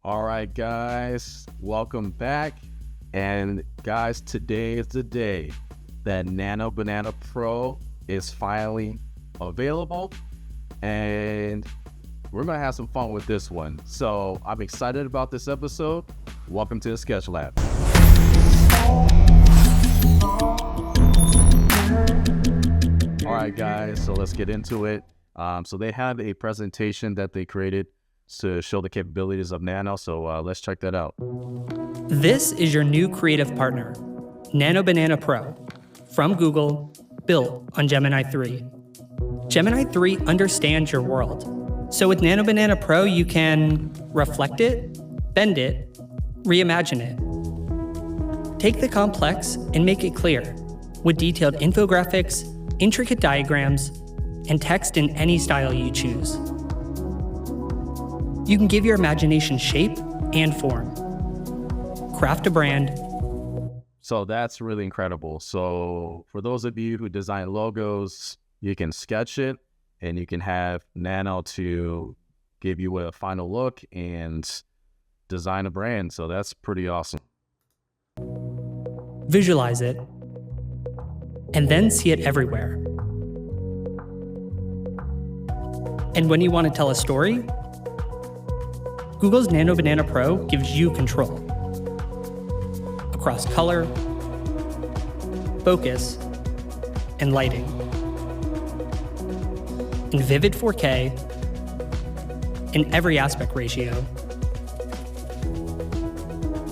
All right, guys, welcome back. And guys, today is the day that Nano Banana Pro is finally available. And we're going to have some fun with this one. So I'm excited about this episode. Welcome to the Sketch Lab. All right, guys, so let's get into it. So they have a presentation that they created to show the capabilities of Nano. So let's check that out. This is your new creative partner, Nano Banana Pro, from Google, built on Gemini 3. Gemini 3 understands your world. So with Nano Banana Pro, you can reflect it, bend it, reimagine it. Take the complex and make it clear with detailed infographics, intricate diagrams, and text in any style you choose. You can give your imagination shape and form. Craft a brand. So that's really incredible. So for those of you who design logos, you can sketch it and you can have Nano to give you a final look and design a brand. So that's pretty awesome. Visualize it, and then see it everywhere. And when you want to tell a story, Google's Nano Banana Pro gives you control across color, focus, and lighting. In vivid 4K, in every aspect ratio,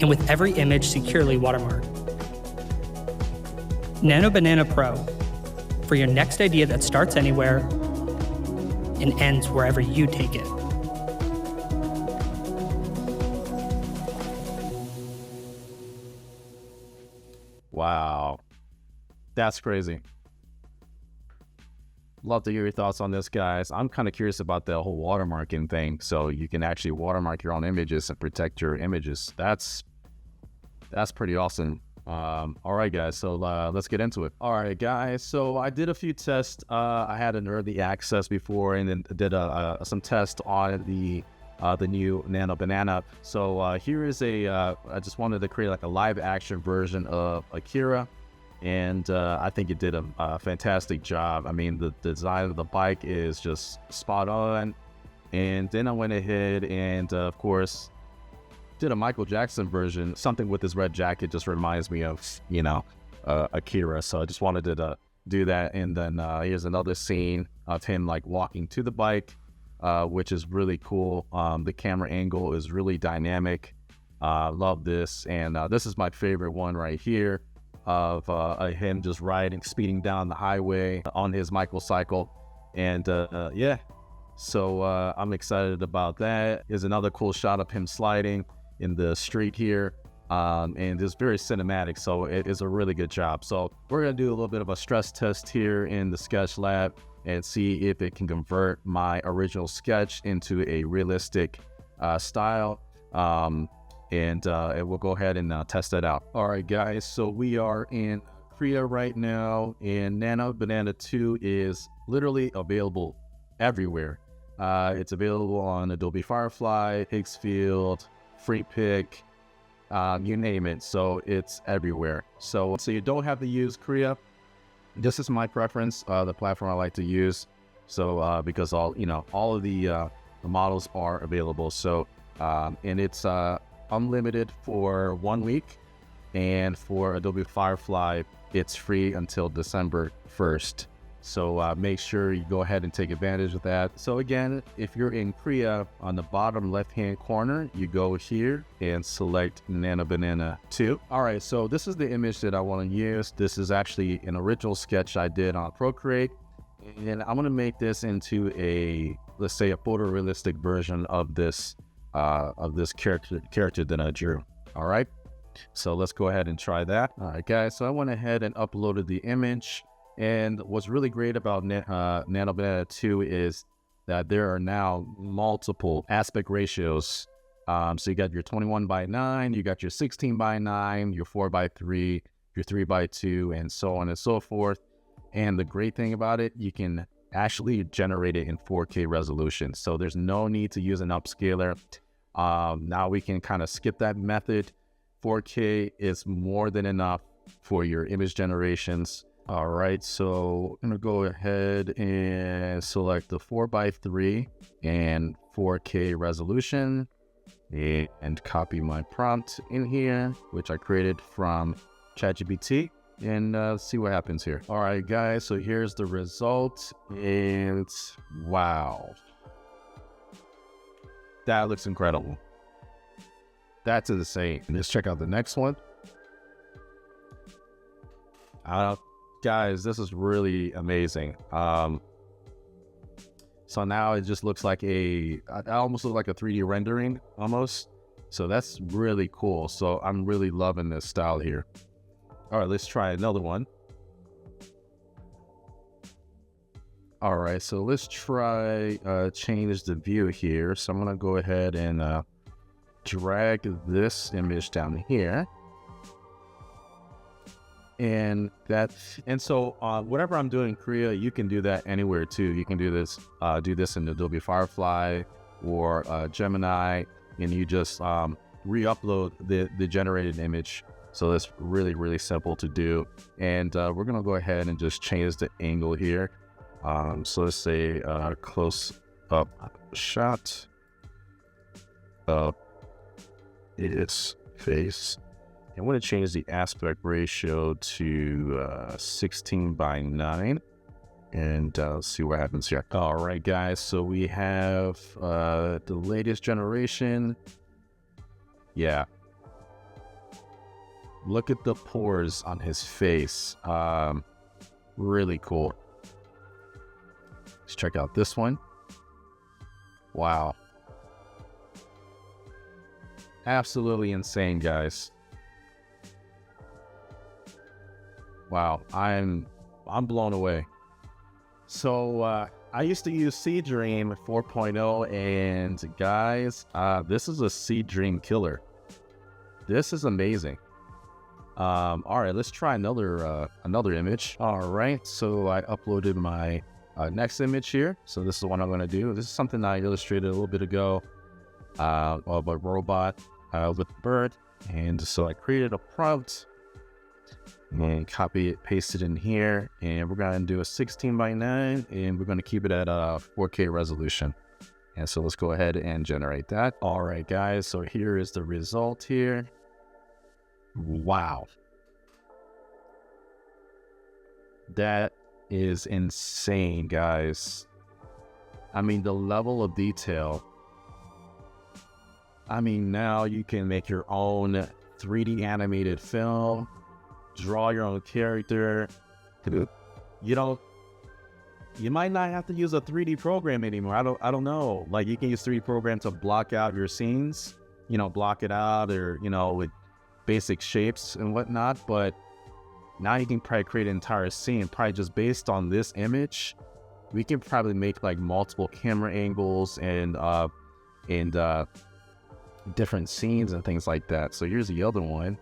and with every image securely watermarked. Nano Banana Pro, for your next idea that starts anywhere and ends wherever you take it. Wow, that's crazy. Love to hear your thoughts on this, guys. I'm kind of curious about the whole watermarking thing. So you can actually watermark your own images and protect your images. That's pretty awesome. All right, guys, so let's get into it. All right, guys, so I did a few tests. I had an early access before and then did some tests on the new Nano Banana. So here is I just wanted to create like a live action version of Krea, and I think it did a fantastic job. I mean, the design of the bike is just spot on. And then I went ahead and of course did a Michael Jackson version. Something with his red jacket just reminds me of, Krea. So I just wanted to do that. And then here's another scene of him like walking to the bike, which is really cool. The camera angle is really dynamic. Love this. And this is my favorite one right here of him just speeding down the highway on his motorcycle. And yeah, so I'm excited about that. Here's another cool shot of him sliding in the street here. And it's very cinematic, so it is a really good job. So we're gonna do a little bit of a stress test here in the Sketch Lab and see if it can convert my original sketch into a realistic style. And we'll go ahead and test that out. All right, guys, so we are in Krea right now, and Nano Banana 2 is literally available everywhere. It's available on Adobe Firefly, Higgsfield, FreePic, you name it. So it's everywhere. So you don't have to use Krea. This is my preference, the platform I like to use. So because all of the models are available. So and it's unlimited for 1 week, and for Adobe Firefly it's free until December 1st. So make sure you go ahead and take advantage of that. So again, if you're in Krea, on the bottom left-hand corner, you go here and select Nano Banana 2. All right, so this is the image that I want to use. This is actually an original sketch I did on Procreate. And I'm going to make this into let's say a photorealistic version of this character that I drew. All right, so let's go ahead and try that. All right, guys, so I went ahead and uploaded the image. And what's really great about Nano Banana 2 is that there are now multiple aspect ratios. So you got your 21:9, you got your 16:9, your 4:3, your 3:2, and so on and so forth. And the great thing about it, you can actually generate it in 4K resolution. So there's no need to use an upscaler. Now we can kind of skip that method. 4K is more than enough for your image generations. All right, so I'm gonna go ahead and select the 4:3 and 4K resolution and copy my prompt in here, which I created from ChatGPT, and see what happens here. All right, guys, so here's the result, and wow, that looks incredible. That's insane. Let's check out the next one. Guys, this is really amazing. So now it just looks like it almost looks like a 3D rendering almost. So that's really cool. So I'm really loving this style here. All right, let's try another one. All right, so let's try change the view here. So I'm gonna go ahead and drag this image down here. And so whatever I'm doing in Krea, you can do that anywhere too. You can do this in Adobe Firefly or Gemini, and you just re-upload the generated image. So that's really, really simple to do. And we're gonna go ahead and just change the angle here. So let's say close up shot of its face. I'm going to change the aspect ratio to 16:9 and see what happens here. All right, guys, so we have the latest generation. Yeah. Look at the pores on his face. Really cool. Let's check out this one. Wow. Absolutely insane, guys. Wow, I'm blown away. So I used to use Seedream 4.0, and guys, this is a Seedream killer. This is amazing. All right, let's try another image. All right, so I uploaded my next image here. So this is what I'm going to do. This is something I illustrated a little bit ago of a robot with a bird, and so I created a prompt. And copy it, paste it in here, and we're going to do a 16:9, and we're going to keep it at a 4K resolution. And so let's go ahead and generate that. All right, guys, so here is the result here. Wow. That is insane, guys. I mean, the level of detail. I mean, now you can make your own 3D animated film. Draw your own character. You might not have to use a 3D program anymore. I don't know. Like, you can use 3D program to block out your scenes, block it out, or with basic shapes and whatnot. But now you can probably create an entire scene, probably just based on this image. We can probably make like multiple camera angles and different scenes and things like that. So here's the other one.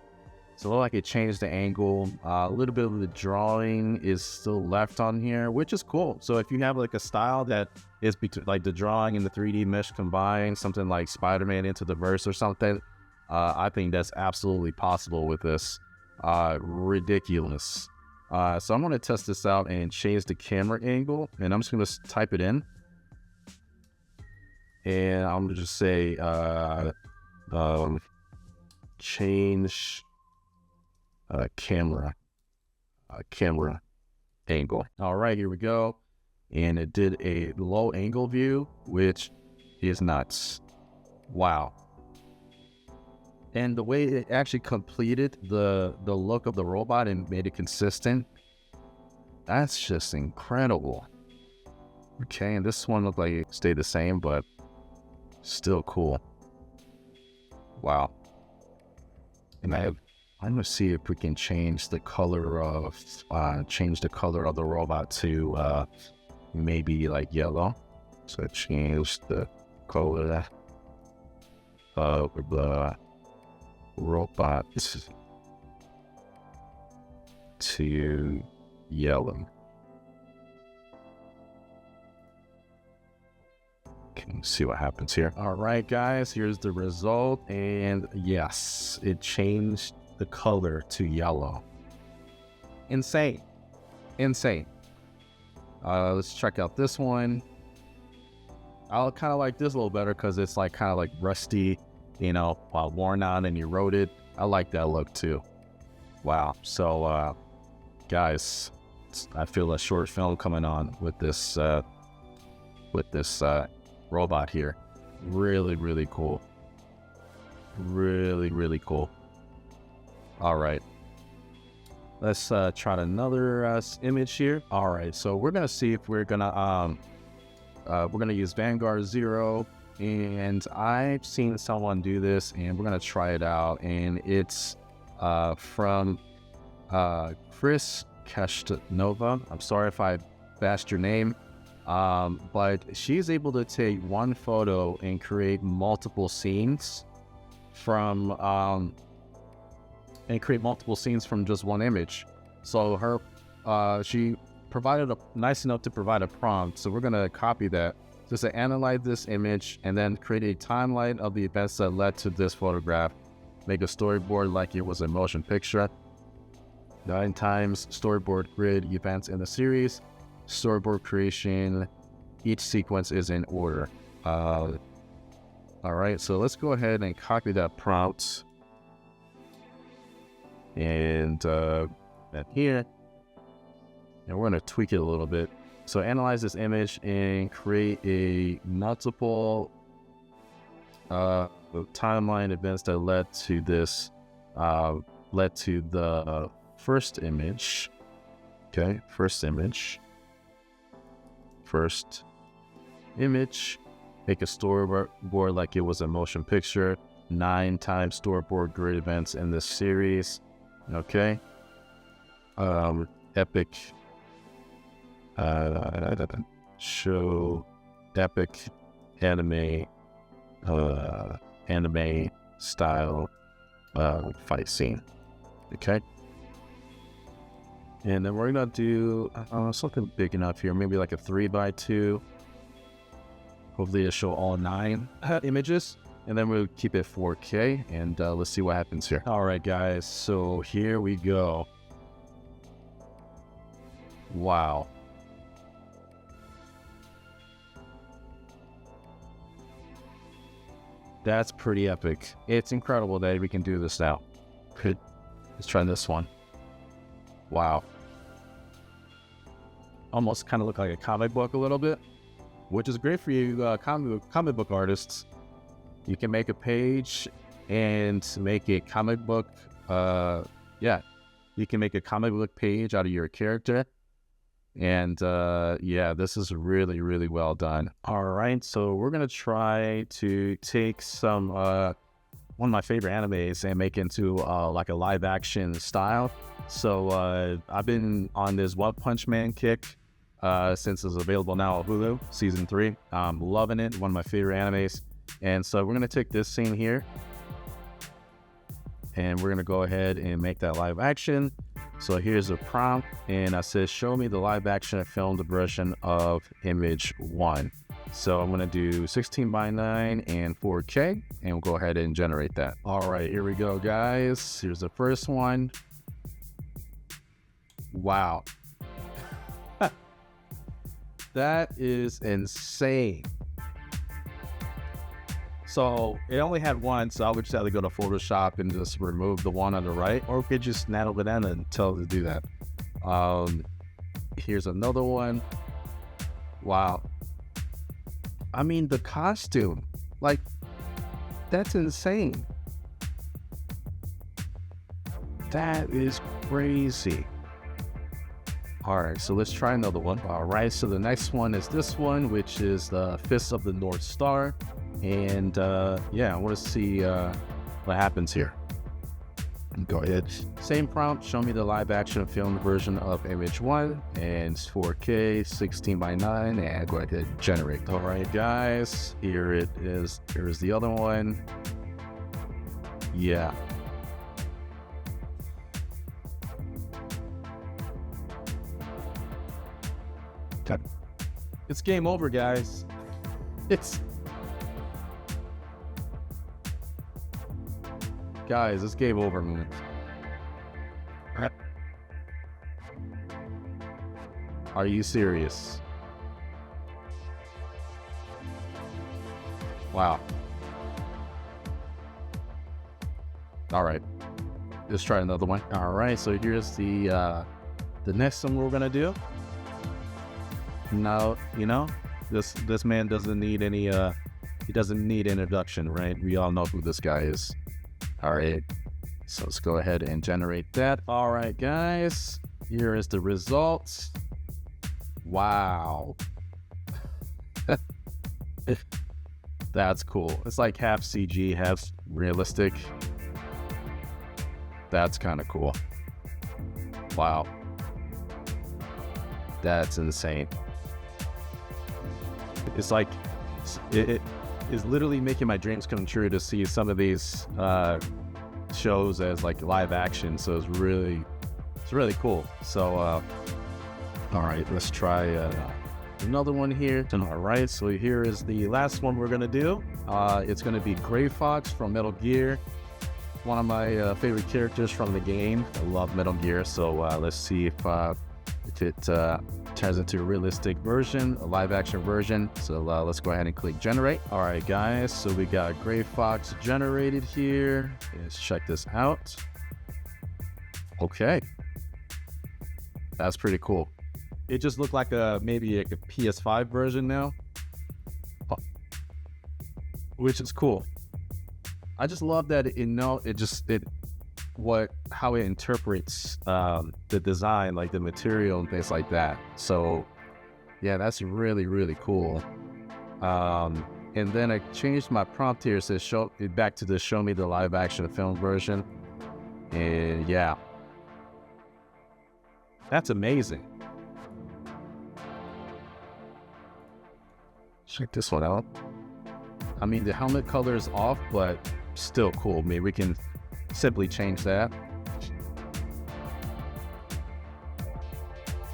So it looked like it changed the angle. A little bit of the drawing is still left on here, which is cool. So if you have like a style that is like the drawing and the 3D mesh combined, something like Spider-Man Into the Verse or something, I think that's absolutely possible with this. Ridiculous. So I'm going to test this out and change the camera angle, and I'm just going to type it in. And I'm going to just say change camera angle. All right, here we go. And it did a low angle view, which is nuts. Wow. And the way it actually completed the look of the robot and made it consistent, that's just incredible. Okay, and this one looked like it stayed the same, but still cool. Wow. And I'm gonna see if we can change the color of the robot to maybe like yellow. So change the color of the robot to yellow. Let's see what happens here. All right, guys, here's the result. And yes, it changed the color to yellow. Insane. Insane. Let's check out this one. I kind of like this a little better because it's like kind of like rusty, you know, worn out and eroded. I like that look too. Wow. So, guys, I feel a short film coming on with this robot here. Really, really cool. Really, really cool. All right. Let's try another image here. All right. So we're gonna see if we're gonna use Vanguard 0, and I've seen someone do this, and we're gonna try it out. And it's from Chris Castanova. I'm sorry if I bashed your name, but she's able to take one photo and create multiple scenes from just one image. So her she provided nice enough to provide a prompt. So we're gonna copy that. Just to analyze this image and then create a timeline of the events that led to this photograph. Make a storyboard like it was a motion picture. 9 times storyboard grid events in the series. Storyboard creation. Each sequence is in order. All right, so let's go ahead and copy that prompt. And here. And we're going to tweak it a little bit. So analyze this image and create a multiple timeline events that led to this, led to the first image. Okay, first image. Make a storyboard like it was a motion picture. 9 times storyboard grid events in this series. Okay. Epic. Show epic anime style fight scene. Okay. And then we're gonna do something big enough here, maybe like a 3x2. Hopefully it'll show all 9 images. And then we'll keep it 4K, and let's see what happens here. All right, guys, so here we go. Wow. That's pretty epic. It's incredible that we can do this now. Let's try this one. Wow. Almost kind of look like a comic book a little bit, which is great for you comic book artists. You can make a page and make a comic book. You can make a comic book page out of your character. And this is really, really well done. All right, so we're going to try to take some, one of my favorite animes and make it into like a live action style. So I've been on this One Punch Man kick since it's available now on Hulu, season 3. I'm loving it, one of my favorite animes. And so we're going to take this scene here, and we're going to go ahead and make that live action. So here's a prompt, and I said, show me the live action filmed version of image 1. So I'm going to do 16:9 and 4K, and we'll go ahead and generate that. All right, here we go, guys. Here's the first one. Wow. That is insane. So it only had one, so I would just have to go to Photoshop and just remove the one on the right, or we could just Nano Banana and tell it to do that. Here's another one. Wow. I mean, the costume, like, that's insane. That is crazy. All right, so let's try another one. All right, so the next one is this one, which is the Fist of the North Star. And I want to see what happens here. Go ahead. Same prompt. Show me the live action film version of image 1, and it's 4K, 16:9, and go ahead and generate. All right, guys. Here it is. Here's the other one. Yeah. It's game over, guys. It's Guys, it's game over, man. Are you serious? Wow. All right. Let's try another one. All right, so here's the next one we're gonna do. Now, you know, this man doesn't need any he doesn't need introduction, right? We all know who this guy is. All right, so let's go ahead and generate that. All right, guys, here is the results. Wow. That's cool. It's like half CG, half realistic. That's kind of cool. Wow. That's insane. It's like, it is literally making my dreams come true to see some of these shows as like live action. So it's really cool. So, all right, let's try another one here. All right, so here is the last one we're gonna do. It's gonna be Gray Fox from Metal Gear. One of my favorite characters from the game. I love Metal Gear, so let's see if it turns into a realistic version, a live action version. So let's go ahead and click generate. All right, guys, so we got Gray Fox generated here. Let's check this out. Okay, that's pretty cool. It just looked like maybe like a PS5 version now, which is cool. I just love that how it interprets the design, like the material and things like that. So yeah, that's really cool. And then I changed my prompt here. It says show me the live action film version. And yeah, that's amazing. Check this one out. I mean, the helmet color is off, but still cool. Maybe we can simply change that.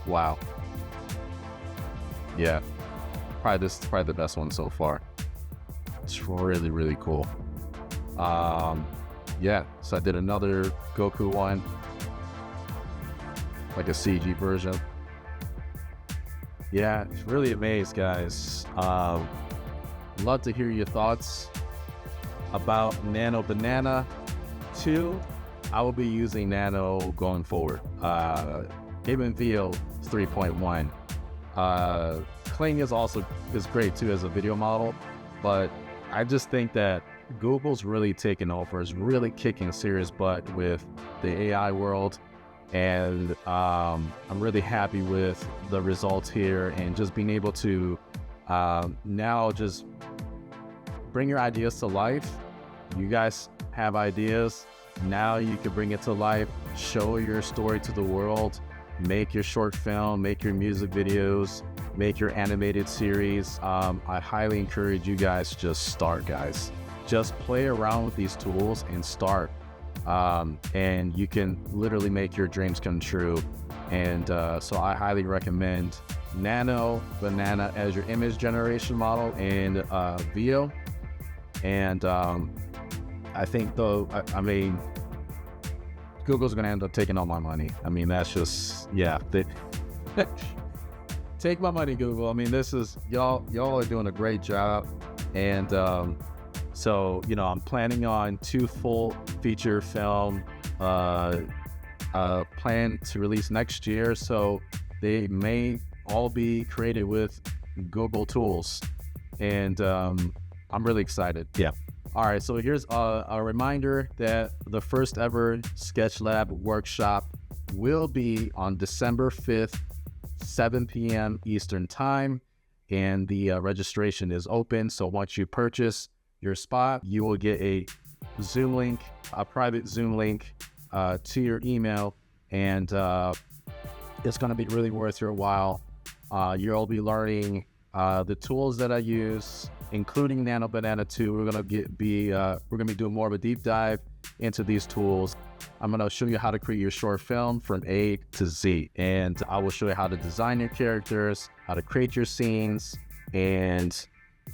Wow. Yeah. Probably the best one so far. It's really cool. Yeah. So I did another Goku one, like a CG version. Yeah, it's really amazed, guys. Love to hear your thoughts about Nano Banana 2. I will be using Nano going forward. Even VO 3.1. Krea is great too as a video model, but I just think that Google's really taken over, is really kicking serious butt with the AI world. And I'm really happy with the results here, and just being able to now just bring your ideas to life. You guys have ideas. Now you can bring it to life, show your story to the world, make your short film, make your music videos, make your animated series. I highly encourage you guys to just start, guys. Just play around with these tools and start. And you can literally make your dreams come true. And so I highly recommend Nano Banana as your image generation model in VO. And I think though, I mean, Google's gonna end up taking all my money. I mean, that's just, yeah. Take my money, Google. I mean, this is, y'all are doing a great job. And so, you know, I'm planning on 2 full feature film planned to release next year. So they may all be created with Google tools. And I'm really excited. Yeah. All right. So here's a reminder that the first ever Sketch Lab workshop will be on December 5th, 7 p.m. Eastern Time. And the registration is open. So once you purchase your spot, you will get a Zoom link, a private Zoom link to your email, and it's going to be really worth your while. You'll be learning the tools that I use, including Nano Banana 2. We're going to be doing more of a deep dive into these tools. I'm going to show you how to create your short film from A to Z, and I will show you how to design your characters, how to create your scenes, and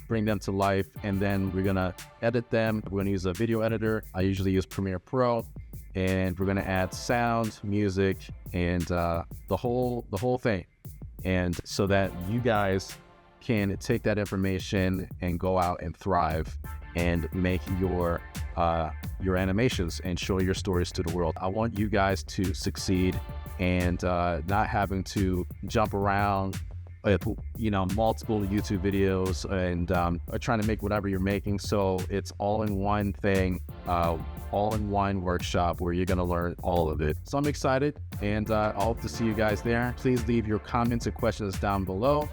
bring them to life, and then we're gonna edit them. We're gonna use a video editor. I usually use Premiere Pro, and we're gonna add sound, music, and the whole thing. And so that you guys can take that information and go out and thrive and make your animations and show your stories to the world. I want you guys to succeed and not having to jump around multiple YouTube videos and trying to make whatever you're making. So it's all in one thing, all in one workshop where you're going to learn all of it. So I'm excited, and I hope to see you guys there. Please leave your comments and questions down below,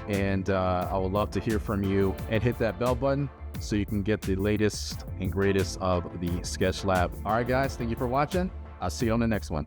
and I would love to hear from you. And hit that bell button so you can get the latest and greatest of the Sketch Lab. All right, guys, thank you for watching. I'll see you on the next one.